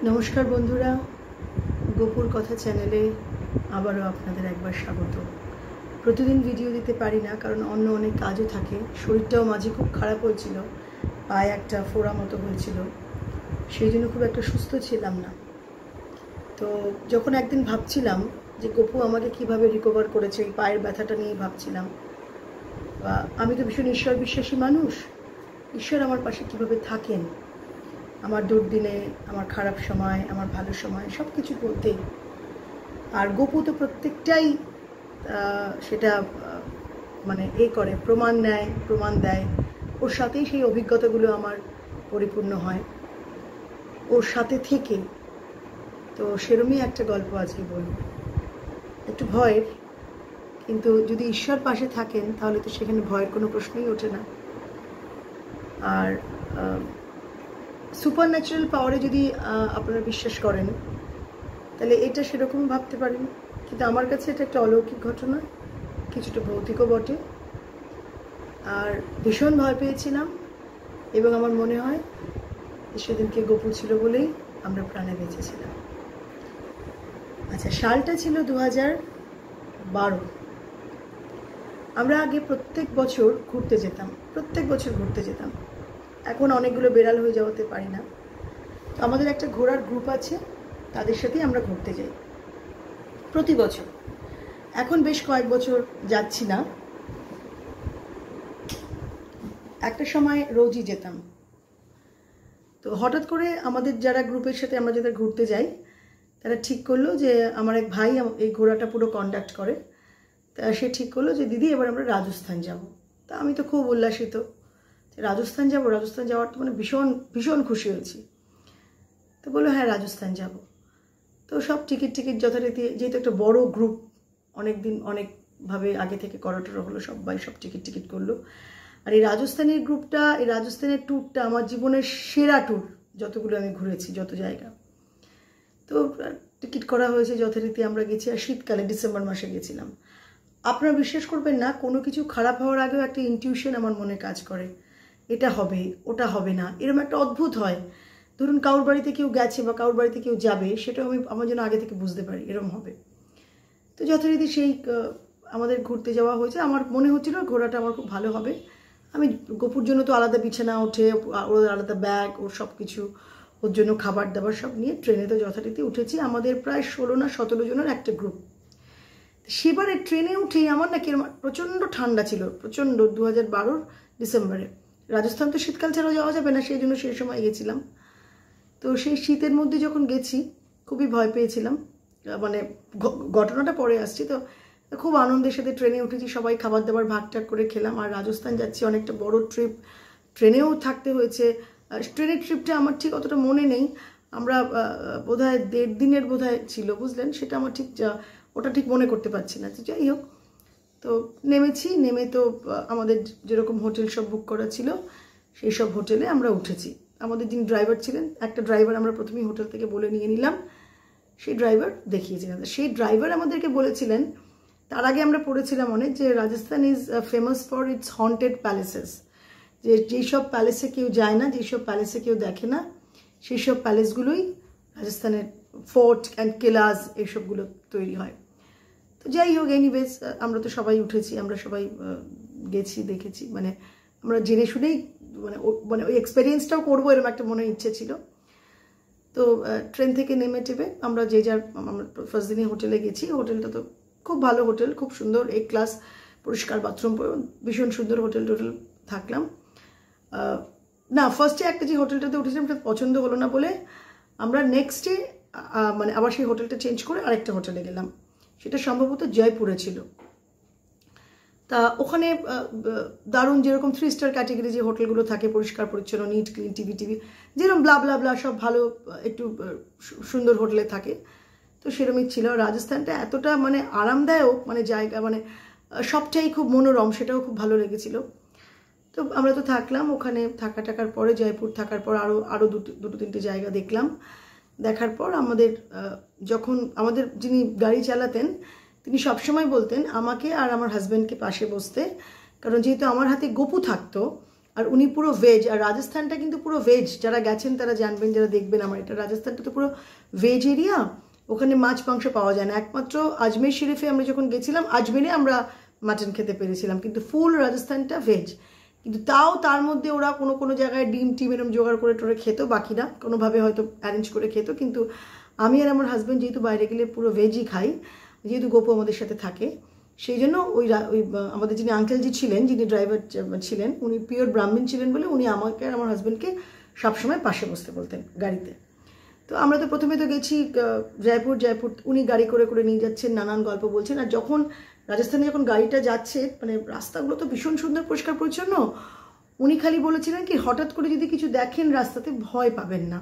নমস্কার বন্ধুরা, গোপুর কথা চ্যানেলে আবারও আপনাদের একবার স্বাগত। প্রতিদিন ভিডিও দিতে পারি না, কারণ অন্য অনেক কাজও থাকে। শরীরটাও মাঝে খুব খারাপ হয়েছিল, পায়ে একটা ফোড়া মতো হয়েছিল, সেই জন্য খুব একটা সুস্থ ছিলাম না। তো যখন একদিন ভাবছিলাম যে গোপু আমাকে কিভাবে রিকভার করেছে, এই পায়ের ব্যথাটা নিয়ে ভাবছিলাম। আমি তো ভীষণ ঈশ্বর বিশ্বাসী মানুষ, ঈশ্বর আমার পাশে কিভাবে থাকেন আমার দুর্দিনে, আমার খারাপ সময়, আমার ভালো সময়, সব কিছু বলতেই। আর গোপু তো প্রত্যেকটাই সেটা মানে করে প্রমাণ দেয়। ওর সাথেই সেই অভিজ্ঞতাগুলো আমার পরিপূর্ণ হয়, ওর সাথে থেকে। তো সেরমই একটা গল্প আজকে বলব, একটু ভয়ের, কিন্তু যদি ঈশ্বর পাশে থাকেন তাহলে তো সেখানে ভয়ের কোনো প্রশ্নই ওঠে না। আর সুপার ন্যাচারাল পাওয়ারে যদি আপনারা বিশ্বাস করেন তাহলে এটা সেরকম ভাবতে পারেন, কিন্তু আমার কাছে এটা একটা অলৌকিক ঘটনা, কিছুটা ভৌতিকও বটে। আর ভীষণ ভয় পেয়েছিলাম, এবং আমার মনে হয় সেদিনকে গোপু ছিল বলেই আমরা প্রাণে বেঁচেছিলাম। আচ্ছা, সালটা ছিল 2012। আমরা আগে প্রত্যেক বছর ঘুরতে যেতাম। এখন অনেকগুলো বেড়াল হয়ে যাওয়াতে পারি না। তো আমাদের একটা ঘোরার গ্রুপ আছে, তাদের সাথেই আমরা ঘুরতে যাই প্রতি বছর। এখন বেশ কয়েক বছর যাচ্ছি না, একটা সময় রোজই যেতাম। তো হঠাৎ করে আমাদের যারা গ্রুপের সাথে আমরা যাদের ঘুরতে যাই, তারা ঠিক করলো যে আমার এক ভাই এই ঘোরাটা পুরো কন্ডাক্ট করে, তা সে ঠিক করলো যে দিদি এবার আমরা রাজস্থান যাব। তা আমি তো খুব উল্লাসিত, রাজস্থান যাওয়ার তো মানে ভীষণ ভীষণ খুশি হয়েছি। তো বললো হ্যাঁ রাজস্থান যাব। তো সব টিকিট যথারীতি, যেহেতু একটা বড় গ্রুপ, অনেকভাবে আগে থেকে করাটা হলো, সবাই সব টিকিট করলো। আর এই রাজস্থানের গ্রুপটা, এই রাজস্থানের ট্যুরটা আমার জীবনের সেরা ট্যুর, যতগুলো আমি ঘুরেছি, যত জায়গা। তো টিকিট করা হয়েছে যথারীতি, আমরা গেছি। আর শীতকালে, ডিসেম্বর মাসে গেছিলাম। আপনারা বিশ্বাস করবেন না, কোনো কিছু খারাপ হওয়ার আগেও একটা ইনটিউশন আমার মনে কাজ করে, এটা হবে ওটা হবে না, এরকম একটা অদ্ভুত হয়। ধরুন কারোর বাড়িতে কেউ গেছে বা কারোর বাড়িতে কেউ যাবে, সেটাও আমার জন্য আগে থেকে বুঝতে পারি এরকম হবে। তো যথারীতি সেই আমাদের ঘুরতে যাওয়া হয়েছে। আমার মনে হচ্ছিল ঘোরাটা আমার খুব ভালো হবে। আমি গোপুর জন্য তো আলাদা বিছানা ওঠে, ওর আলাদা ব্যাগ, ওর সব কিছু, ওর জন্য খাবার দাবার সব নিয়ে ট্রেনে তো যথারীতি উঠেছি। আমাদের প্রায় 16 না 17 জনের একটা গ্রুপ। সেবারে ট্রেনে উঠেই আমার নাকি প্রচণ্ড ঠান্ডা ছিল, প্রচণ্ড। 2012 ডিসেম্বরে। রাজস্থান তো শীতকাল ছাড়াও যাওয়া যাবে না, সেই জন্য সেই সময় গেছিলাম। তো সেই শীতের মধ্যে যখন গেছি, খুবই ভয় পেয়েছিলাম। মানে ঘটনাটা পরে আসছি। তো খুব আনন্দের সাথে ট্রেনে উঠেছি, সবাই খাবার দাবার ভাগটাগ করে খেলাম। আর রাজস্থান যাচ্ছি, অনেকটা বড় ট্রিপ, ট্রেনেও থাকতে হয়েছে। ট্রেনের ট্রিপটা আমার ঠিক অতটা মনে নেই, আমরা বোধহয় 1.5 দিনের বোধহয় ছিল, বুঝলেন। সেটা আমার ওটা ঠিক মনে করতে পারছি না। তো যাই হোক, তো নেমে তো আমাদের যেরকম হোটেল সব বুক করা ছিল, সেই সব হোটেলে আমরা উঠেছি। আমাদের যিনি ড্রাইভার ছিলেন, একটা ড্রাইভার আমরা প্রথমেই হোটেল থেকে বলে নিয়ে নিলাম, সেই ড্রাইভার দেখিয়েছিলেন। সেই ড্রাইভার আমাদেরকে বলেছিলেন, তার আগে আমরা পড়েছিলাম অনেক, যে Rajasthan is famous for its haunted palaces, যে যেসব প্যালেসে কেউ যায় না, যেসব প্যালেসে কেউ দেখে না, সেই সব প্যালেসগুলোই রাজস্থানের ফোর্ট অ্যান্ড কিলাস এইসবগুলো তৈরি হয়। তো যাই হোক, এনিওয়েজ আমরা তো সবাই উঠেছি, আমরা সবাই গেছি, দেখেছি, মানে আমরা জেনে শুনেই মানে ওই এক্সপেরিয়েন্সটাও করবো, এরকম একটা মনে ইচ্ছে ছিল। তো ট্রেন থেকে নেমে টেপে আমরা যে যার, আমরা ফার্স্ট দিনে হোটেলে গেছি। হোটেলটা তো খুব ভালো হোটেল, খুব সুন্দর, A ক্লাস, পরিষ্কার বাথরুম, ভীষণ সুন্দর হোটেল থাকলাম। না, ফার্স্টে একটা যে হোটেলটাতে উঠেছিলাম সেটা পছন্দ হলো না বলে আমরা নেক্সট ডে মানে আবার সেই হোটেলটা চেঞ্জ করে আরেকটা হোটেলে গেলাম। সেটা সম্ভবত জয়পুরে ছিল। তা ওখানে দারুণ, যেরকম 3 স্টার ক্যাটেগরি যে হোটেলগুলো থাকে, পরিষ্কার পরিচ্ছন্ন, নিট ক্লিন, টিভি যেরকম ব্লা সব ভালো, একটু সুন্দর হোটেলে থাকে, তো সেরকমই ছিল। রাজস্থানটা এতটা মানে আরামদায়ক, মানে জায়গা, মানে সবটাই খুব মনোরম, সেটাও খুব ভালো লেগেছিল। তো আমরা তো থাকলাম ওখানে। থাকার পরে জয়পুর থাকার পর আরও দুটো তিনটে জায়গা দেখলাম। দেখার পর যখন আমাদের যিনি গাড়ি চালাতেন, তিনি সবসময় বলতেন আমাকে আর আমার হাজব্যান্ডকে পাশে বসতে, কারণ যেহেতু আমার হাতে গোপু থাকতো, আর উনি পুরো ভেজ, আর রাজস্থানটা কিন্তু পুরো ভেজ, যারা গেছেন তারা জানবেন, যারা দেখবেন আমার এটা, রাজস্থানটা তো পুরো ভেজ এরিয়া, ওখানে মাছ মাংস পাওয়া যায় না। একমাত্র আজমের শরীফে আমরা যখন গেছিলাম, আজমেরে আমরা মাটন খেতে পেরেছিলাম, কিন্তু ফুল রাজস্থানটা ভেজ। কিন্তু তাও তার মধ্যে ওরা কোনো কোনো জায়গায় ডিম টিম এরম জোগাড় করে টোরে খেত, বাকিরা কোনোভাবে হয়তো অ্যারেঞ্জ করে খেত। কিন্তু আমি আর আমার হাজব্যান্ড যেহেতু বাইরে গেলে পুরো ভেজই খাই, যেহেতু গোপু আমাদের সাথে থাকে, সেই জন্য ওই আমাদের যিনি আঙ্কেলজি ছিলেন, যিনি ড্রাইভার ছিলেন, উনি পিওর ব্রাহ্মণ ছিলেন বলে উনি আমাকে আর আমার হাজব্যান্ডকে সবসময় পাশে বসতে বলতেন গাড়িতে। তো আমরা তো প্রথমে তো গেছি জয়পুর, উনি গাড়ি করে করে নিয়ে যাচ্ছেন, নানান গল্প বলছেন। আর যখন রাজস্থানে যখন গাড়িটা যাচ্ছে, মানে রাস্তাগুলো তো ভীষণ সুন্দর পরিষ্কার পরিচ্ছন্ন, উনি খালি বলেছিলেন কি, হঠাৎ করে যদি কিছু দেখেন রাস্তাতে ভয় পাবেন না,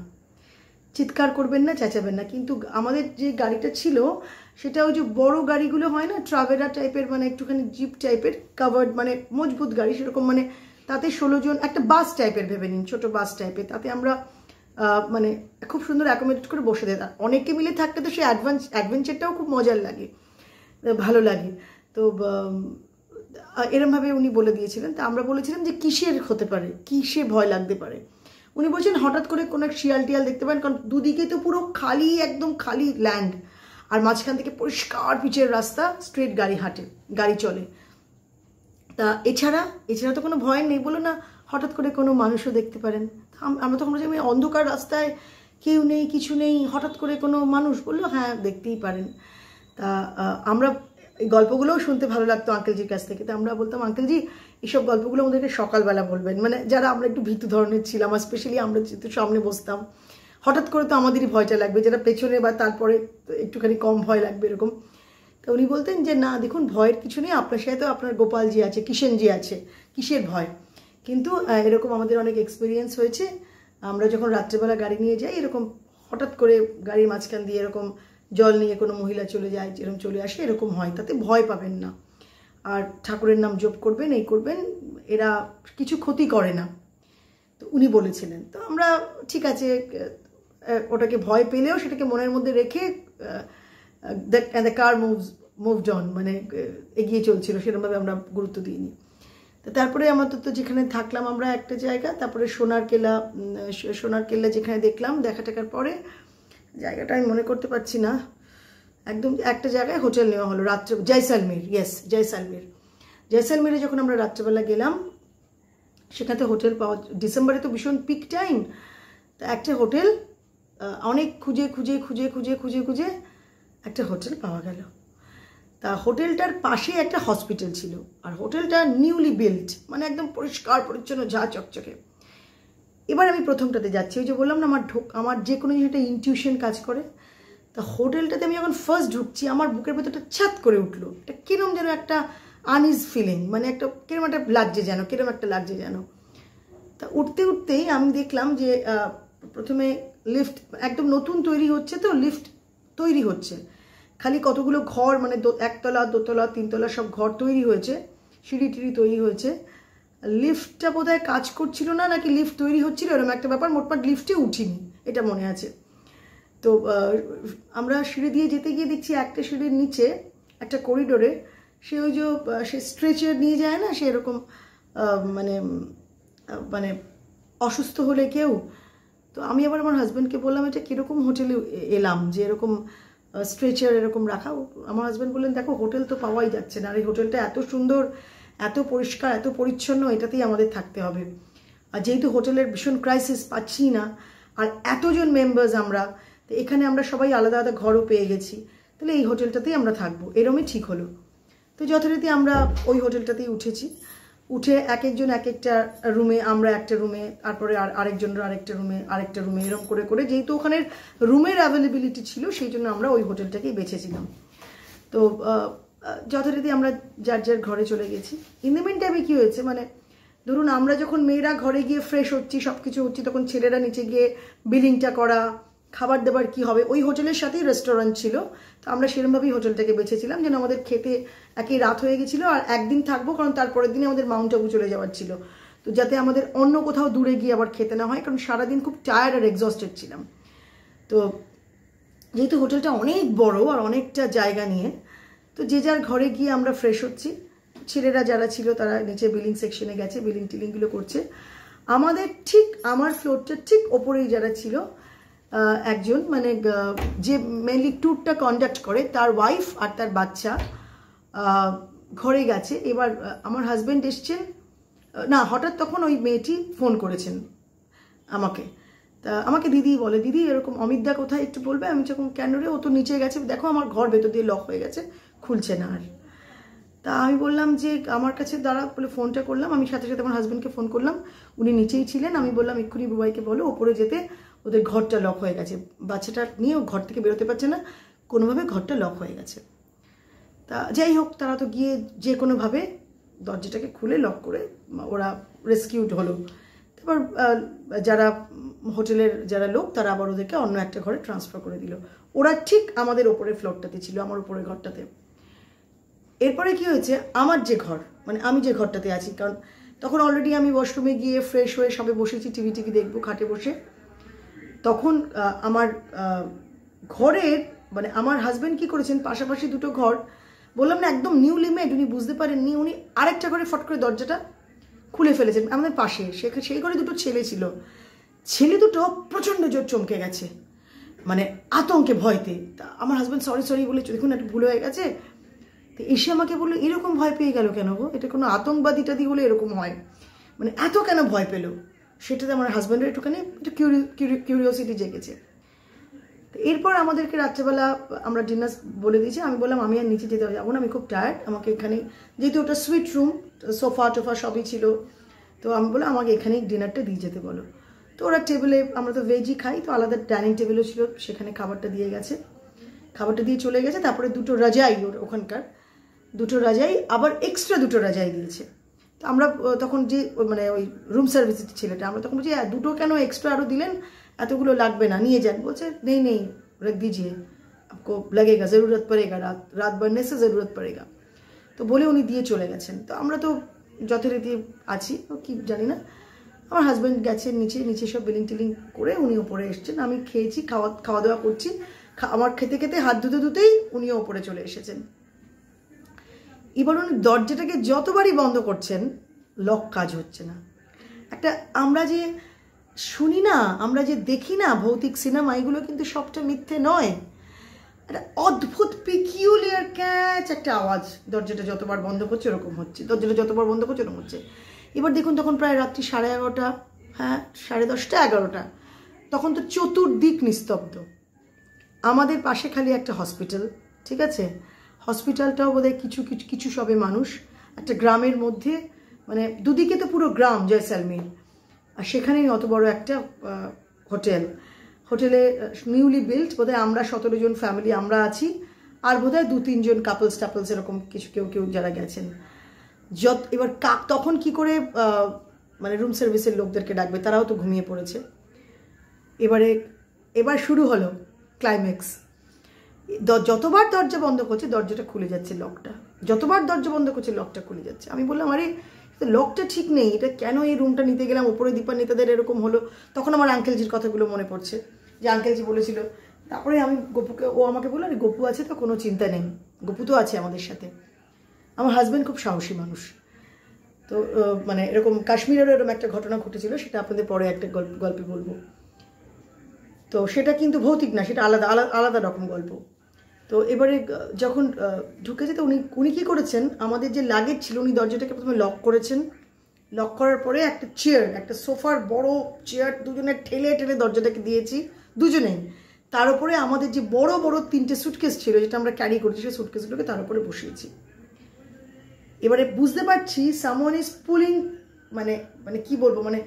চিৎকার করবেন না, চেঁচাবেন না। কিন্তু আমাদের যে গাড়িটা ছিল সেটা ওই যে বড় গাড়িগুলো হয় না, ট্রাভেরা টাইপের, মানে একটুখানি জিপ টাইপের, কাভার্ড, মানে মজবুত গাড়ি সেরকম, মানে তাতে 16 জন, একটা বাস টাইপের ভেবে নিন, ছোটো বাস টাইপের, তাতে আমরা মানে খুব সুন্দর অ্যাকোমোডেট করে বসে দিতাম। অনেকে মিলে থাকতে তো সেই অ্যাডভেঞ্চারটাও খুব মজার লাগে, ভালো লাগে। তো এরমভাবে উনি বলে দিয়েছিলেন। তা আমরা বলেছিলাম যে কিসের হতে পারে, কিসে ভয় লাগতে পারে। উনি বলছেন হঠাৎ করে কোনো শিয়াল টিয়াল দেখতে পারেন, কারণ দুদিকে তো পুরো খালি, একদম খালি ল্যান্ড, আর মাঝখান থেকে পরিষ্কার পিচের রাস্তা, স্ট্রেট গাড়ি হাঁটে, গাড়ি চলে। তা এছাড়া তো কোনো ভয় নেই। বলো না হঠাৎ করে কোনো মানুষও দেখতে পারেন। আমরা তখন বলছি অন্ধকার রাস্তায়, কেউ নেই, কিছু নেই, হঠাৎ করে কোনো মানুষ, বললো হ্যাঁ দেখতেই পারেন। তা আমরা এই গল্পগুলোও শুনতে ভালো লাগতো আঙ্কেলজির কাছ থেকে। তো আমরা বলতাম আঙ্কেলজি এইসব গল্পগুলো আমাদেরকে সকালবেলা বলবেন, মানে যারা আমরা একটু ভীতু ধরনের ছিলাম, আর স্পেশালি আমরা যেহেতু সামনে বসতাম, হঠাৎ করে তো আমাদেরই ভয়টা লাগবে, যারা পেছনে বা তারপরে একটুখানি কম ভয় লাগবে এরকম। তো উনি বলতেন যে না দেখুন, ভয়ের কিছু নেই, আপনার সাথে তো আপনার গোপালজি আছে, কিষেনজি আছে, কিসের ভয়। কিন্তু এরকম আমাদের অনেক এক্সপিরিয়েন্স হয়েছে। আমরা যখন রাত্রেবেলা গাড়ি নিয়ে যাই, এরকম হঠাৎ করে গাড়ির মাঝখান দিয়ে এরকম জল নিয়ে কোনো মহিলা চলে যায়, যেরকম চলে আসে, এরকম হয়, তাতে ভয় পাবেন না। আর ঠাকুরের নাম জপ করবেন, এই করবেন, এরা কিছু ক্ষতি করে না। তো উনি বলেছিলেন। তো আমরা ঠিক আছে, ওটাকে ভয় পেলেও সেটাকে মনের মধ্যে রেখে দ্য কার মুভড অন, মানে এগিয়ে চলছিল, সেরকমভাবে আমরা গুরুত্ব দিইনি। তো তারপরে আমাদের তো যেখানে থাকলাম আমরা একটা জায়গা, তারপরে সোনার কেল্লা যেখানে দেখলাম, দেখা টাকার পরে জায়গাটা আমি মনে করতে পারছি না, একদম একটা জায়গায় হোটেল নেওয়া হলো রাত্রে, জয়সালমের, জয়সালমেরে যখন আমরা রাত্রেবেলা গেলাম, সেখানে হোটেল পাওয়া, ডিসেম্বরে তো ভীষণ পিক টাইম, তো একটা হোটেল অনেক খুঁজে একটা হোটেল পাওয়া গেল। তা হোটেলটার পাশে একটা হসপিটাল ছিল, আর হোটেলটা নিউলি বিল্ট, মানে একদম পরিষ্কার পরিচ্ছন্ন, ঝা চকচকে। এবার আমি প্রথমটাতে যাচ্ছি, ওই যে বললাম না আমার যে কোনো জিনিস একটা ইনটিউশন কাজ করে। তা হোটেলটাতে আমি যখন ফার্স্ট ঢুকছি, আমার বুকের ভেতরটা ছাত করে উঠলো, এটা কিরম যেন একটা আনইজ ফিলিং, মানে একটা কিরম একটা লাগছে যেন। তা উঠতেই আমি দেখলাম যে প্রথমে লিফট একদম নতুন তৈরি হচ্ছে, তো লিফট তৈরি হচ্ছে, খালি কতগুলো ঘর, মানে একতলা, দোতলা, তিনতলা সব ঘর তৈরি হয়েছে, সিঁড়ি টিড়ি তৈরি হয়েছে। লিফটটা বোধহয় কাজ করছিল না, নাকি লিফট তৈরি হচ্ছিল, এরকম একটা ব্যাপার। মোটমাট লিফটে উঠিনি, এটা মনে আছে। তো আমরা সিঁড়ি দিয়ে যেতে গিয়ে দেখছি একটা সিঁড়ির নিচে একটা করিডোরে সে স্ট্রেচার নিয়ে যায় না, সে এরকম মানে অসুস্থ হলে কেউ। তো আমি আবার আমার হাজব্যান্ডকে বললাম এটা কীরকম হোটেলে এলাম যে এরকম স্ট্রেচার এরকম রাখা। আমার হাজব্যান্ড বললেন দেখো হোটেল তো পাওয়াই যাচ্ছে না, আর এই হোটেলটা এত সুন্দর, এত পরিষ্কার, এত পরিচ্ছন্ন, এটাতেই আমাদের থাকতে হবে। আর যেহেতু হোটেলের ভীষণ ক্রাইসিস, পাচ্ছি না, আর এতজন মেম্বার্স আমরা, তো এখানে আমরা সবাই আলাদা আলাদা ঘরও পেয়ে গেছি, তাহলে এই হোটেলটাতেই আমরা থাকবো, এরমই ঠিক হলো। তো যথারীতি আমরা ওই হোটেলটাতেই উঠেছি। উঠে এক একজন এক একটা রুমে, আমরা একটা রুমে, তারপরে আরেকজনরা আরেকটা রুমে এরকম করে, যেহেতু ওখানের রুমের অ্যাভেলেবিলিটি ছিল, সেই জন্য আমরা ওই হোটেলটাকেই বেছেছিলাম। তো যথারীতি আমরা যার ঘরে চলে গেছি। ইন দ্য মিন টাইমে কী হয়েছে, মানে ধরুন আমরা যখন মেয়েরা ঘরে গিয়ে ফ্রেশ হচ্ছি, সব কিছু হচ্ছি, তখন ছেলেরা নিচে গিয়ে বিলিংটা করা, খাবার দাবার কী হবে, ওই হোটেলের সাথেই রেস্টুরেন্ট ছিল। তো আমরা সেরকমভাবেই হোটেলটাকে বেছেছিলাম, যেন আমাদের খেতে একই রাত হয়ে গেছিলো, আর একদিন থাকবো, কারণ তারপরের দিনে আমাদের মাউন্ট আবু চলে যাওয়ার ছিল। তো যাতে আমাদের অন্য কোথাও দূরে গিয়ে আবার খেতে না হয়, কারণ সারাদিন খুব টায়ার্ড আর এক্সস্টেড ছিলাম। তো যেহেতু হোটেলটা অনেক বড় আর অনেকটা জায়গা নিয়ে, তো যে যার ঘরে গিয়ে আমরা ফ্রেশ হচ্ছি, ছেলেরা যারা ছিল তারা নিচে বিলিং সেকশনে গেছে, বিলিং টিলিংগুলো করছে। আমাদের ঠিক আমার ফ্লোরটার ঠিক ওপরেই যারা ছিল একজন মানে যে মেনলি ট্যুরটা কন্ডাক্ট করে তার ওয়াইফ আর তার বাচ্চা ঘরে গেছে। এবার আমার হাজব্যান্ড এসছেন না, হঠাৎ তখন ওই মেয়েটি ফোন করেছেন আমাকে। তা আমাকে দিদি বলে, দিদি এরকম অমিতদা কোথায় একটু বলবে? আমি যখন কেন রে, ও তো নিচে গেছে, দেখো আমার ঘর ভেতর দিয়ে লক হয়ে গেছে, খুলছে না আর। তা আমি বললাম যে আমার কাছে দাঁড়া বলে ফোনটা করলাম, আমি সাথে সাথে আমার হাজব্যান্ডকে ফোন করলাম, উনি নিচেই ছিলেন। আমি বললাম এক্ষুনি বুবাইকে বলো ওপরে যেতে, ওদের ঘরটা লক হয়ে গেছে, বাচ্চাটা নিয়ে ও ঘর থেকে বেরোতে পারছে না, কোনোভাবে ঘরটা লক হয়ে গেছে। তা যাই হোক, তারা তো গিয়ে যে কোনোভাবে দরজাটাকে খুলে লক করে ওরা রেস্কিউড হলো। তারপর যারা হোটেলের যারা লোক তারা আবার ওদেরকে অন্য একটা ঘরে ট্রান্সফার করে দিল। ওরা ঠিক আমাদের ওপরের ফ্লোরটাতে ছিল, আমার উপরের ঘরটাতে। এরপরে কি হয়েছে, আমার যে ঘর মানে আমি যে ঘরটাতে আছি, কারণ তখন অলরেডি আমি ওয়াশরুমে গিয়ে ফ্রেশ হয়ে সবে বসেছি, টিভি দেখবো খাটে বসে। তখন আমার ঘরের মানে আমার হাজব্যান্ড কি করেছেন, পাশাপাশি দুটো ঘর, বললাম না একদম নিউলি মেড, উনি বুঝতে পারেননি, উনি আরেকটা ঘরে ফট করে দরজাটা খুলে ফেলেছেন আমাদের পাশে। সেই ঘরে দুটো ছেলে ছিল, ছেলে দুটো প্রচণ্ড জোর চমকে গেছে, মানে আতঙ্কে ভয়তে। তা আমার হাজব্যান্ড সরি বলে দেখুন একটু ভুল হয়ে গেছে। তো এসে আমাকে বললো এরকম ভয় পেয়ে গেল কেন গো, এটা কোনো আতঙ্কবাদীটাদি বলে এরকম হয়, মানে এত কেন ভয় পেল? সেটাতে আমার হাজব্যান্ডের একটুখানি একটু কিউরিওসিটি জেগেছে। তো এরপর আমাদেরকে রাত্রেবেলা আমরা ডিনার বলে দিয়েছি। আমি বললাম আমি আর নিচে যেতে যাবো না, আমি খুব টায়ার্ড, আমাকে এখানে, যেহেতু ওটা সুইট রুম, সোফা টোফা সবই ছিল, তো আমি বললাম আমাকে এখানেই ডিনারটা দিয়ে যেতে বলো। তো ওরা টেবিলে, আমরা তো ভেজই খাই, তো আলাদা ডাইনিং টেবিলও ছিল, সেখানে খাবারটা দিয়ে গেছে, খাবারটা দিয়ে চলে গেছে। তারপরে দুটো রাজাই, ওখানকার দুটো রাজাই, আবার এক্সট্রা দুটো রাজাই দিয়েছে। তো আমরা তখন যে মানে ওই রুম সার্ভিসের ছেলেটা, আমরা তখন বলছি দুটো কেন এক্সট্রা আরও দিলেন, এতগুলো লাগবে না, নিয়ে যান। বলছে নেই रख दीजिए, आपको लगेगा, ज़रूरत पड़ेगा, রাত बढ़ने से ज़रूरत पड़ेगा। তো বলে উনি দিয়ে চলে গেছেন। তো আমরা তো যথারীতি আছি, কি জানি না, আমার হাজব্যান্ড গেছেন নিচে সব বিলিং টিলিং করে উনি ওপরে এসছেন। আমি খেয়েছি, খাওয়া দাওয়া করছি, আমার খেতে হাত ধুতেই উনিও ওপরে চলে এসেছেন। এবার উনি দরজাটাকে যতবারই বন্ধ করছেন, লক কাজ হচ্ছে না। একটা আমরা যে শুনি না, আমরা যে দেখি না ভৌতিক সিনেমা, এগুলো কিন্তু সবটা মিথ্যে নয়। একটা অদ্ভুত পিকিউলিয়ার ক্যাচ একটা আওয়াজ, দরজাটা যতবার বন্ধ করছে ওরকম হচ্ছে, দরজাটা যতবার বন্ধ করছে ওরকম হচ্ছে। এবার দেখুন তখন প্রায় রাত্রি 11:30, হ্যাঁ 10:30 11টা, তখন তো চতুর্দিক নিস্তব্ধ। আমাদের পাশে খালি একটা হসপিটাল, ঠিক আছে, হসপিটালটাও বোধহয় কিছু সবে মানুষ, একটা গ্রামের মধ্যে, মানে দুদিকে তো পুরো গ্রাম জয়সালমীর, আর সেখানেই অত বড় একটা হোটেলে নিউলি বিল্ড, বোধহয় আমরা 17 জন ফ্যামিলি আমরা আছি, আর বোধহয় 2-3 জন কাপলস এরকম কিছু কেউ যারা গেছেন। এবার তখন কি করে মানে রুম সার্ভিসের লোকদেরকে ডাকবে, তারাও তো ঘুমিয়ে পড়েছে। এবার শুরু হলো ক্লাইম্যাক্স। যতবার দরজা বন্ধ করছে দরজাটা খুলে যাচ্ছে, লকটা যতবার দরজা বন্ধ করছে লকটা খুলে যাচ্ছে। আমি বললাম আরে লকটা ঠিক নেই, এটা কেন এই রুমটা নিতে গেলাম, ওপরে দীপা নেতাদের এরকম হলো। তখন আমার আঙ্কেলজির কথাগুলো মনে পড়ছে, যে আঙ্কেলজি বলেছিল। তারপরে আমি গপুকে, ও আমাকে বললো আরে গপু আছে তো, কোনো চিন্তা নেই, গপু তো আছে আমাদের সাথে। আমার হাজব্যান্ড খুব সাহসী মানুষ, তো মানে এরকম কাশ্মীরেরও এরকম একটা ঘটনা ঘটেছিল, সেটা আপনাদের পরে একটা গল্পে বলবো। তো সেটা কিন্তু ভৌতিক না, সেটা আলাদা রকম গল্প। তো এবারে যখন ঢুকেছে, তো উনি কী করেছেন, আমাদের যে লাগেজ ছিল, উনি দরজাটাকে প্রথমে লক করেছেন। লক করার পরে একটা চেয়ার, একটা সোফার বড় চেয়ার, দুজনে ঠেলে দরজাটাকে দিয়েছি, দুজনেই। তার উপরে আমাদের যে বড় 3টে সুটকেস ছিল, যেটা আমরা ক্যারি করছি, সেই সুটকেসগুলোকে তার উপরে বসিয়েছি। এবারে বুঝতে পারছি সামওয়ান ইজ পুলিং, মানে কি বলবো, মানে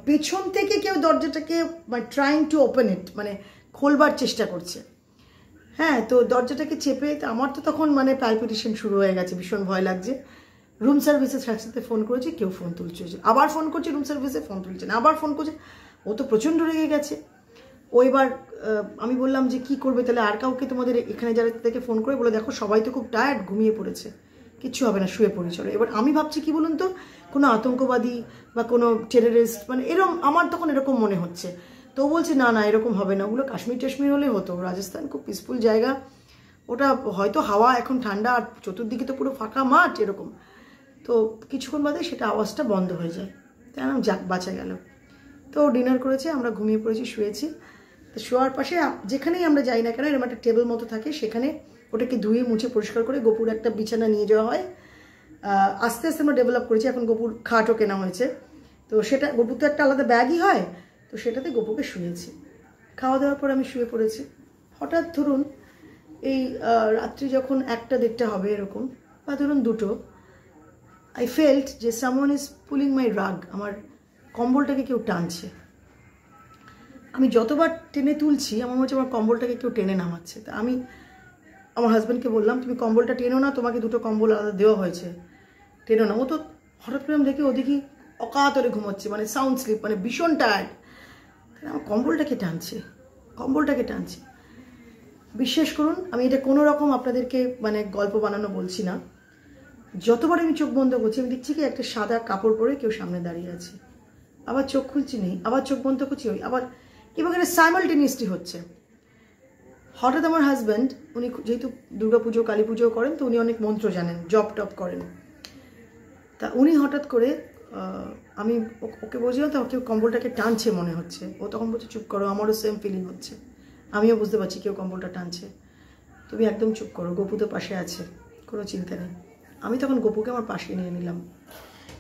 পেছন থেকে কেউ দরজাটাকে ট্রাইং টু ওপেন ইট, মানে খোলবার চেষ্টা করছে। হ্যাঁ, তো দরজাটাকে চেপে, আমার তো তখন মানে প্যালপিটেশন শুরু হয়ে গেছে, ভীষণ ভয় লাগছে। রুম সার্ভিসের সাথে ফোন করেছি, কেউ ফোন তুলছে, আবার ফোন করছে রুম সার্ভিসে, ফোন তুলছে না, আবার ফোন করছে। ও তো প্রচণ্ড রেগে গেছে। ও এবার আমি বললাম যে কি করবে তাহলে, আর কাউকে তোমাদের এখানে যারা থেকে ফোন করে বলে দেখো সবাই তো খুব টায়ার্ড, ঘুমিয়ে পড়েছে, কিচ্ছু হবে না, শুয়ে পড়ি চলো। এবার আমি ভাবছি কি বলুন তো, কোনো আতঙ্কবাদী বা কোনো টেররিস্ট, মানে এরকম আমার তখন এরকম মনে হচ্ছে। তো বলছে না এরকম হবে না, ওগুলো কাশ্মীর হলে হতো, রাজস্থান খুব পিসফুল জায়গা, ওটা হয়তো হাওয়া এখন ঠান্ডা আর চতুর্দিকে তো পুরো ফাঁকা মাঠ এরকম। তো কিছুক্ষণ বাদে সেটা আওয়াজটা বন্ধ হয়ে যায়। তাই আমি যাক বাঁচা গেল। তো ডিনার করেছে, আমরা ঘুমিয়ে পড়েছি, শুয়েছি। তো শোয়ার পাশে যেখানেই আমরা যাই না কেন এরকম একটা টেবিল মতো থাকে, সেখানে ওটাকে ধুয়ে মুছে পরিষ্কার করে গোপুর একটা বিছানা নিয়ে যাওয়া হয়। আস্তে আস্তে আমরা ডেভেলপ করেছি, এখন গোপুর খাটও কেনা হয়েছে। তো সেটা গোপুর তো একটা আলাদা ব্যাগই হয়, তো সেটাতে গোপুকে শুয়েছি। খাওয়া দাওয়ার পর আমি শুয়ে পড়েছি। হঠাৎ ধরুন এই রাত্রি যখন 1টা-1:30 হবে এরকম, বা ধরুন 2টো, আই ফেল্ট যে সামওয়ান ইজ পুলিং মাই রাগ, আমার কম্বলটাকে কেউ টানছে। আমি যতবার টেনে তুলছি আমার মনে হচ্ছে আমার কম্বলটাকে কেউ টেনে নামাচ্ছে। তা আমি আমার হাজব্যান্ডকে বললাম, তুমি কম্বলটা টেনো না, তোমাকে 2টো কম্বল আলাদা দেওয়া হয়েছে, টেনো না। ও তো হঠাৎ করে আমি দেখি ওদিকে অকাতরে ঘুমোচ্ছে, মানে সাউন্ড স্লিপ, মানে ভীষণ টায়ার্ড। আমার কম্বলটাকে টানছে। বিশ্বাস করুন, আমি এটা কোনো রকম আপনাদেরকে মানে গল্প বানানো বলছি না। যতবার আমি চোখ বন্ধ করছি আমি দেখছি কি একটা সাদা কাপড় পরে কেউ সামনে দাঁড়িয়ে আছে। আবার চোখ খুলছি, নেই, আবার চোখ বন্ধ করছি, ওই আবার, এবং এটা সাইমালটেনিয়াসলি হচ্ছে। হঠাৎ আমার হাজব্যান্ড, উনি যেহেতু দুর্গাপুজো কালী পুজো করেন, তো উনি অনেক মন্ত্র জানেন, জপ টপ করেন। তা উনি হঠাৎ করে, আমি ওকে বলছিলাম তো কেউ কম্বলটাকে টানছে মনে হচ্ছে। ও তখন বলছে চুপ করো, আমারও সেম ফিলিং হচ্ছে, আমিও বুঝতে পারছি কেউ কম্বলটা টানছে, তুমি একদম চুপ করো, গপু তো পাশে আছে, কোনো চিন্তা নেই। আমি তখন গপুকে আমার পাশে নিয়ে নিলাম।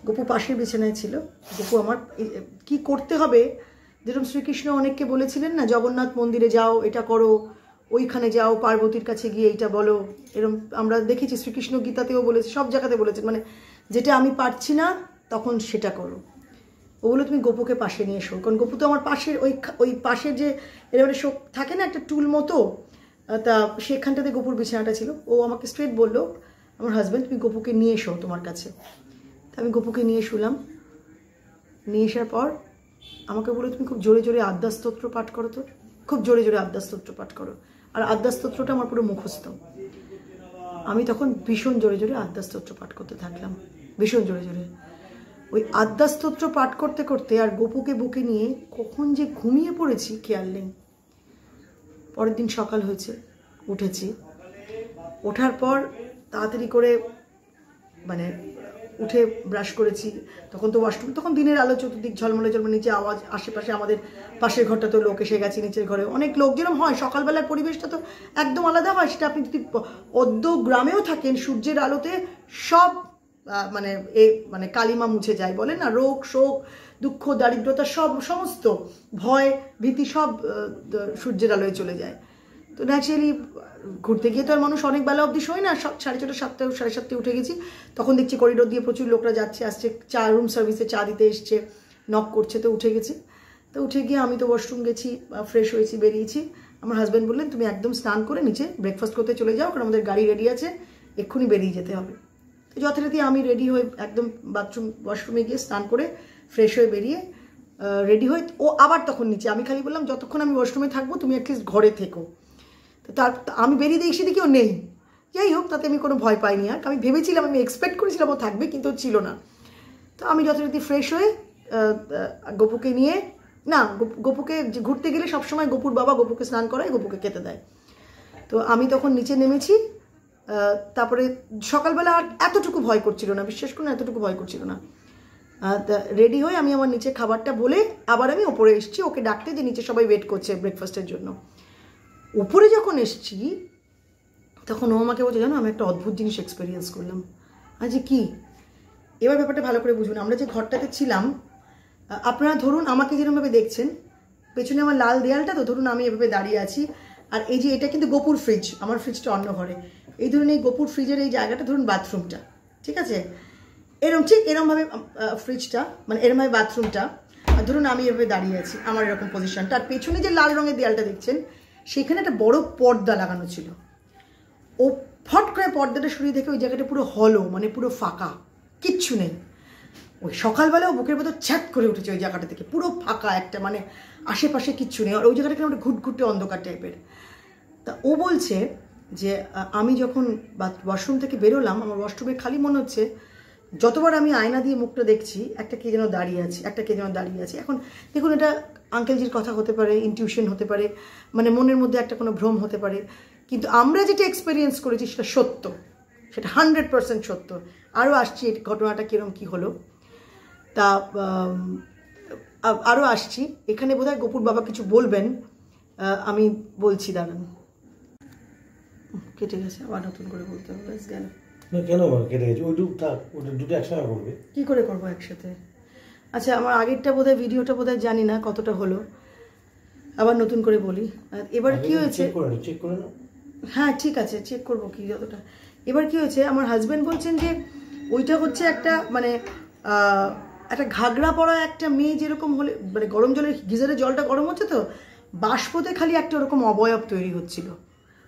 গপু পাশের বিছানায় ছিল। গপু আমার কি করতে হবে, যেরকম শ্রীকৃষ্ণ অনেককে বলেছিলেন না, জগন্নাথ মন্দিরে যাও, এটা করো, ওইখানে যাও, পার্বতীর কাছে গিয়ে এইটা বলো, এরকম আমরা দেখেছি শ্রীকৃষ্ণ গীতাতেও বলেছে, সব জায়গাতে বলেছেন, মানে যেটা আমি পারছি না তখন সেটা করো। ও বলো তুমি গপুকে পাশে নিয়ে এসো, কারণ গপু তো আমার পাশের ওই পাশের যে এরকম থাকে না একটা টুল মতো, তা সেখানটাতে গপুর বিছানাটা ছিল। ও আমাকে স্ট্রেট বললো, আমার হাজব্যান্ড, তুমি গপুকে নিয়ে এসো তোমার কাছে। তা আমি গপুকে নিয়ে শুলাম। নিয়ে আসার পর আমাকে বলে তুমি খুব জোরে জোরে আদ্যাস্তোত্র পাঠ করো, তো খুব জোরে জোরে আদ্যাস্তোত্র পাঠ করো। আর আদ্যাস্তোত্রটা আমার পুরো মুখস্থ। আমি তখন ভীষণ জোরে জোরে আদ্যাস্তোত্র পাঠ করতে থাকলাম, ভীষণ জোরে জোরে। ওই আদ্যাস্তোত্র পাঠ করতে করতে আর গপুকে বুকে নিয়ে কখন যে ঘুমিয়ে পড়েছি খেয়াল নেই। পরের দিন সকাল হয়েছে, উঠেছি। ওঠার পর তাড়াতাড়ি করে মানে উঠে ব্রাশ করেছি। তখন তো ওয়াশরুম, তখন দিনের আলো, চতুর্দিক ঝলমলে ঝলমলে, নিচে আওয়াজ, আশেপাশে আমাদের পাশের ঘরটা তো লোক এসে গেছে, নিচের ঘরে অনেক লোক, যেরকম হয় সকালবেলার পরিবেশটা তো একদম আলাদা হয়। সেটা আপনি যদি অদ্য গ্রামেও থাকেন, সূর্যের আলোতে সব মানে কালিমা মুছে যায়, বলে না, রোগ শোক দুঃখ দারিদ্রতা সমস্ত ভয় ভীতি সব সূর্যের আলোয় চলে যায়। তো ন্যাচারালি ঘুরতে গিয়ে তো আর মানুষ অনেক বেলা অবধি শোয় না। 6:30, 7টা, 7:30 উঠে গেছি। তখন দেখছি করিডোর দিয়ে প্রচুর লোকরা যাচ্ছে আসছে, চা রুম সার্ভিসে চা দিতে এসছে, নক করছে। তো উঠে গেছি। তো উঠে গিয়ে আমি তো ওয়াশরুম গেছি, ফ্রেশ হয়েছি, বেরিয়েছি। আমার হাজব্যান্ড বললেন তুমি একদম স্নান করে নিচে ব্রেকফাস্ট করতে চলে যাও, কারণ আমাদের গাড়ি রেডি আছে, এক্ষুনি বেরিয়ে যেতে হবে। তো যথারীতি আমি রেডি হয়ে একদম ওয়াশরুমে গিয়ে স্নান করে ফ্রেশ হয়ে বেরিয়ে রেডি হয়ে, ও আবার তখন নিচে। আমি খালি বললাম যতক্ষণ আমি ওয়াশরুমে থাকবো তুমি অ্যাটলিস্ট ঘরে থেকো। তো তার আমি বেরিয়ে দেখি সেদিকে ও নেই। যাই হোক, তাতে আমি কোনো ভয় পাইনি। আর আমি ভেবেছিলাম, আমি এক্সপেক্ট করেছিলাম ও থাকবে, কিন্তু ছিল না। তো আমি যথারীতি ফ্রেশ হয়ে গপুকে নিয়ে, না গপুকে ঘুরতে গেলে সবসময় গপুর বাবা গপুকে স্নান করায়, গপুকে খেতে দেয়। তো আমি তখন নিচে নেমেছি। তারপরে সকালবেলা আর এতটুকু ভয় করছিল না, বিশ্বাস করুন, এতটুকু ভয় করছিল না। রেডি হয়ে আমি আমার নিচে খাবারটা বলে আবার আমি ওপরে এসেছি ওকে ডাকতে, যে নিচে সবাই ওয়েট করছে ব্রেকফাস্টের জন্য। উপরে যখন এসছি তখন ও আমাকে বলছে, জানো আমি একটা অদ্ভুত জিনিস এক্সপেরিয়েন্স করলাম। আচ্ছা কি? এবার ব্যাপারটা ভালো করে বুঝুন। আমরা যে ঘরটাতে ছিলাম, আপনারা ধরুন আমাকে যেরকমভাবে দেখছেন, পেছনে আমার লাল দেয়ালটা, তো ধরুন আমি এভাবে দাঁড়িয়ে আছি, আর এই যে এটা কিন্তু গোপুর ফ্রিজ, আমার ফ্রিজটা অন্য ঘরে। এই ধরুন এই গোপুর ফ্রিজের এই জায়গাটা ধরুন বাথরুমটা, ঠিক আছে, এরকম ঠিক এরমভাবে ফ্রিজটা, মানে এরমভাবে বাথরুমটা, আর ধরুন আমি এভাবে দাঁড়িয়ে আছি, আমার এরকম পজিশনটা। আর পেছনে যে লাল রঙের দেয়ালটা দেখছেন, সেখানে একটা বড় পর্দা লাগানো ছিল। ও ফট করে পর্দাটা সরিয়ে দেখে ওই জায়গাটা পুরো হলো, মানে পুরো ফাঁকা, কিচ্ছু নেই। ওই সকালবেলাও বুকের ভেতর ছ্যাট করে উঠেছে ওই জায়গাটা থেকে, পুরো ফাঁকা একটা, মানে আশেপাশে কিচ্ছু নেই। আর ওই জায়গাটা একটা ঘুটঘুটে অন্ধকার টাইপের। তা ও বলছে যে আমি যখন ওয়াশরুম থেকে বেরোলাম, আমার ওয়াশরুমে খালি মনে হচ্ছে যতবার আমি আয়না দিয়ে মুখটা দেখছি একটা কে যেন দাঁড়িয়ে আছে, একটা কে যেন দাঁড়িয়ে আছে। এখন দেখুন, এটা আঙ্কেলজির কথা হতে পারে, ইনটিউশন হতে পারে, মানে মনের মধ্যে একটা কোনো ভ্রম হতে পারে, কিন্তু আমরা যেটা এক্সপিরিয়েন্স করেছি সেটা সত্য, সেটা 100% সত্য। আরও আসছি এই ঘটনাটা কীরকম কী হলো, তা আরও আসছি। এখানে বোধহয় গোপুর বাবা কিছু বলবেন, আমি বলছি, দাঁড়ান। কেটে গেছে, আবার নতুন করে বলতে হবে, গেল না কেন কেটে গেছে? ওই দুটো একসাথে করবে, কী করে করবো একসাথে? আচ্ছা, আমার আগেরটা বোধহয় ভিডিওটা বোধহয় জানি না কতটা হলো, আবার নতুন করে বলি। এবার কি হয়েছে, চেক করে নাও। হ্যাঁ ঠিক আছে, চেক করবো কি যতটা। এবার কি হয়েছে, আমার হাজব্যান্ড বলছেন যে ওইটা হচ্ছে একটা মানে একটা ঘাগড়া পরা একটা মেয়ে যেরকম হলে, মানে গরম জলের গিজারের জলটা গরম হচ্ছে তো বাষ্পতে খালি একটা ওরকম অবয়ব তৈরি হচ্ছিল,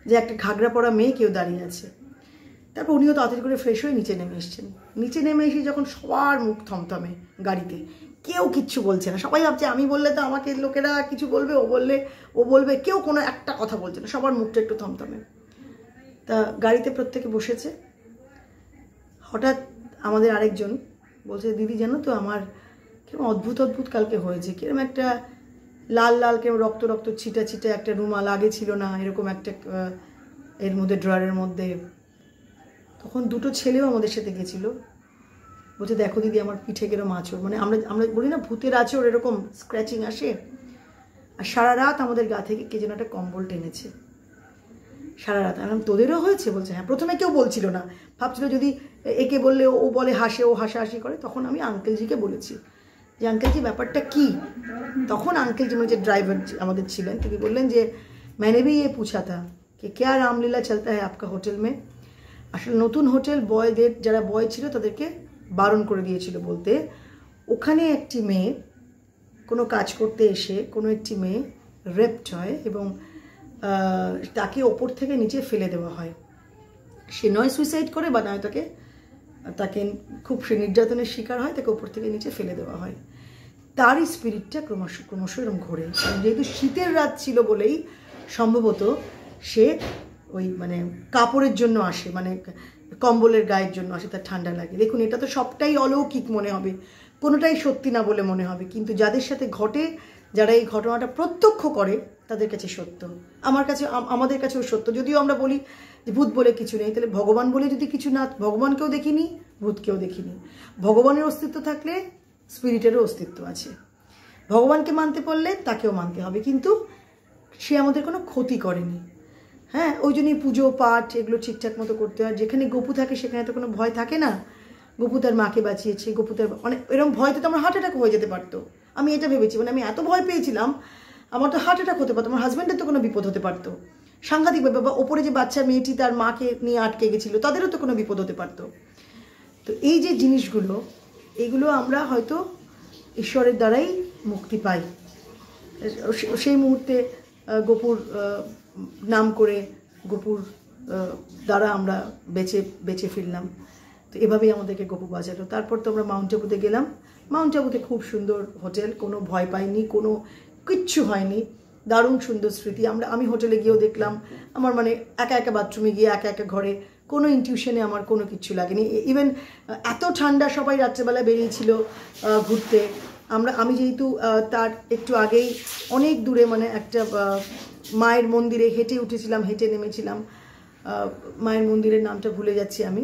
যে একটা ঘাগড়া পরা মেয়ে কেউ দাঁড়িয়ে আছে। তারপর উনিও তাড়াতাড়ি করে ফ্রেশ হয়ে নিচে নেমে এসছেন। নিচে নেমে এসে যখন সবার মুখ থমথমে গাড়িতে, কেউ কিচ্ছু বলছে না, সবাই ভাবছে আমি বললে তো আমাকে লোকেরা কিছু বলবে, ও বলবে, কেউ কোনো একটা কথা বলছে না, সবার মুখটা একটু থমথমে। তা গাড়িতে প্রত্যেকে বসেছে। হঠাৎ আমাদের আরেকজন বলছে, দিদি জানো তো আমার কিরকম অদ্ভুত অদ্ভুত কালকে হয়েছে, কিরকম একটা লাল লাল কিরকম রক্ত রক্ত ছিটা ছিটা একটা রুমাল, আগে ছিল না এরকম একটা এর মধ্যে ড্রয়ারের মধ্যে। তখন দুটো ছেলেও আমাদের সাথে গেছিল, বলছে দেখো দিদি আমার পিঠে কিরকম আঁচড়, মানে আমরা বলি না ভূতের আঁচড় এরকম স্ক্র্যাচিং আসে। আর সারা রাত আমাদের গা থেকে কে যেন একটা কম্বল টেনেছে সারা রাত। আমি তোদেরও হয়েছে? বলছে হ্যাঁ। প্রথমে কেউ বলছিল না, ভাবছিল যদি একে বললে ও বলে হাসে, ও হাসাহাসি করে। তখন আমি আঙ্কেলজিকে বলেছি যে আঙ্কেলজি ব্যাপারটা কি। তখন আঙ্কেলজি মানে যে ড্রাইভার আমাদের ছিলেন তিনি বললেন যে मैंने भी ये पूछा था कि क्या रामलीला चलता है आपका होटल में। আসলে নতুন হোটেল বয়দের যারা বয় ছিল তাদেরকে বারণ করে দিয়েছিল বলতে, ওখানে একটি মেয়ে কোনো কাজ করতে এসে কোনো একটি মেয়ে রেপড হয় এবং তাকে ওপর থেকে নিচে ফেলে দেওয়া হয়। সে নয় সুইসাইড করে বা নয় তাকে খুব সে নির্যাতনের শিকার হয়, তাকে ওপর থেকে নিচে ফেলে দেওয়া হয়। তারই স্পিরিটটা ক্রমশ এরকম ঘোরে। যেহেতু শীতের রাত ছিল বলেই সম্ভবত সে ওই মানে কাপড়ের জন্য আসে, মানে কম্বলের গায়ের জন্য আসে, তার ঠান্ডা লাগে। দেখুন এটা তো সবটাই অলৌকিক মনে হবে, কোনোটাই সত্যি না বলে মনে হবে, কিন্তু যাদের সাথে ঘটে, যারা এই ঘটনাটা প্রত্যক্ষ করে তাদের কাছে সত্য, আমার কাছে আমাদের কাছেও সত্য। যদিও আমরা বলি যে ভূত বলে কিছু নেই, তাহলে ভগবান বলে যদি কিছু না, ভগবানকেও দেখিনি, ভূতকেও দেখিনি। ভগবানের অস্তিত্ব থাকলে স্পিরিটেরও অস্তিত্ব আছে। ভগবানকে মানতে পারলে তাকেও মানতে হবে, কিন্তু সে আমাদের কোনো ক্ষতি করেনি। হ্যাঁ, ওই জন্যই পুজো পাঠ এগুলো ঠিকঠাক মতো করতে হয়। যেখানে গপু থাকে সেখানে তো কোনো ভয় থাকে না। গপু তার মাকে বাঁচিয়েছে, গপু তার অনেক এরকম ভয়তে তো আমার হার্ট অ্যাটাক হয়ে যেতে পারতো। আমি এটা ভেবেছি, মানে আমি এত ভয় পেয়েছিলাম, আমার তো হার্ট অ্যাটাক হতে পারতো, আমার হাজব্যান্ডের তো কোনো বিপদ হতে পারতো সাংঘাতিক ব্যাপার। বা ওপরে যে বাচ্চা মেয়েটি তার মাকে নিয়ে আটকে গেছিলো, তাদেরও তো কোনো বিপদ হতে পারতো। তো এই যে জিনিসগুলো, এগুলো আমরা হয়তো ঈশ্বরের দ্বারাই মুক্তি পাই। সেই মুহূর্তে গপুর নাম করে গপুর দ্বারা আমরা বেঁচে ফিরলাম। তো এভাবেই আমাদেরকে গপু বাঁচালো। তারপর তো আমরা মাউন্ট আবুতে গেলাম। মাউন্ট আবুতে খুব সুন্দর হোটেল, কোনো ভয় পাইনি, কোনো কিচ্ছু হয়নি, দারুণ সুন্দর স্মৃতি। আমি হোটেলে গিয়েও দেখলাম, আমার মানে একা একা বাথরুমে গিয়ে একা একা ঘরে কোনো ইনটিউশনে আমার কোনো কিচ্ছু লাগেনি। ইভেন এত ঠান্ডা, সবাই রাত্রেবেলা বেরিয়েছিল ঘুরতে। আমি যেহেতু তার একটু আগেই অনেক দূরে মানে একটা মায়ের মন্দিরে হেঁটে উঠেছিলাম, হেঁটে নেমেছিলাম। মায়ের মন্দিরের নামটা ভুলে যাচ্ছি আমি,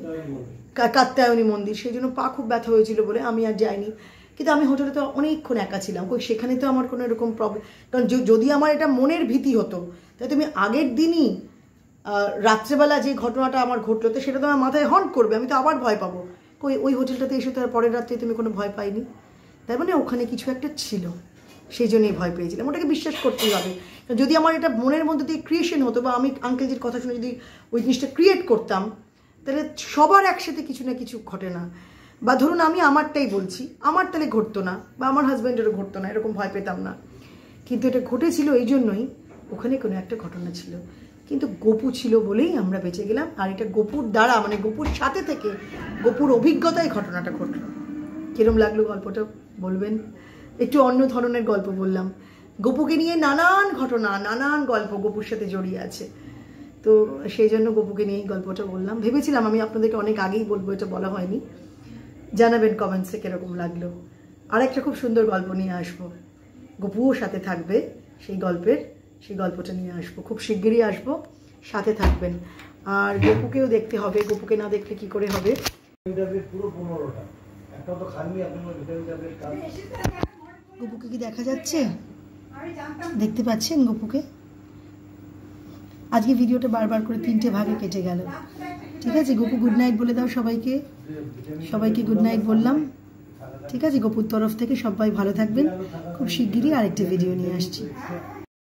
কাত্যায়নী মন্দির, সেই জন্য পা খুব ব্যথা হয়েছিল বলে আমি আর যাইনি। কিন্তু আমি হোটেলে তো অনেকক্ষণ একা ছিলাম, সেখানে তো আমার কোনো এরকম প্রবলেম, কারণ যদি আমার এটা মনের ভীতি হতো তাই তুমি আগের দিনই রাত্রেবেলা যে ঘটনাটা আমার ঘটলো তো সেটা তো আমার মাথায় হন্ট করবে, আমি তো আবার ভয় পাবো। ওই হোটেলটাতে এসে তো আর পরের রাত্রে তুমি কোনো ভয় পাইনি, তার মানে ওখানে কিছু একটা ছিল, সেই জন্যই ভয় পেয়েছিলাম। ওটাকে বিশ্বাস করতেই হবে। যদি আমার এটা মনের মধ্যে দিয়ে ক্রিয়েশন হতো, বা আমি আঙ্কেলজির কথা শুনে যদি ওই জিনিসটা ক্রিয়েট করতাম, তাহলে সবার একসাথে কিছু না কিছু ঘটে না। বা ধরুন আমি আমারটাই বলছি, আমার তাহলে ঘটতো না, বা আমার হাজব্যান্ডেরও ঘটতো না, এরকম ভয় পেতাম না। কিন্তু এটা ঘটেছিল এই জন্যই ওখানে কোনো একটা ঘটনা ছিল, কিন্তু গপু ছিল বলেই আমরা বেঁচে গেলাম। আর এটা গপুর দ্বারা, মানে গপুর সাথে থেকে, গপুর অভিজ্ঞতায় ঘটনাটা ঘটলো। কিরম লাগলো গল্পটা বলবেন? একটু অন্য ধরনের গল্প বললাম, গপুকে নিয়ে নানান ঘটনা, নানান গল্প গপুর সাথে জড়িয়ে আছে। তো সেই জন্য গপুকে নিয়েই গল্পটা বললাম। ভেবেছিলাম আমি আপনাদেরকে অনেক আগেই বলবো, এটা বলা হয়নি। জানাবেন কমেন্টসে কীরকম লাগলো। আর একটা খুব সুন্দর গল্প নিয়ে আসবো, গপুও সাথে থাকবে সেই গল্পটা নিয়ে আসবো, খুব শিগগিরই আসবো। সাথে থাকবেন। আর গপুকেও দেখতে হবে, গপুকে না দেখলে কি করে হবে। পুরো 15টা, একটা তো খাননি আপনি ভিটামিন ট্যাবলেট খান। গপুকে কি দেখা যাচ্ছে? দেখতে পাচ্ছেন গপুকে? আজকে ভিডিওটা বারবার করে 3টে ভাগে কেটে গেল। ঠিক আছে গপু, গুড নাইট বলে দাও সবাইকে। সবাইকে গুড নাইট বললাম। ঠিক আছে, গপুর তরফ থেকে সবাই ভালো থাকবেন। খুব শিগগিরই আরেকটা ভিডিও নিয়ে আসছি।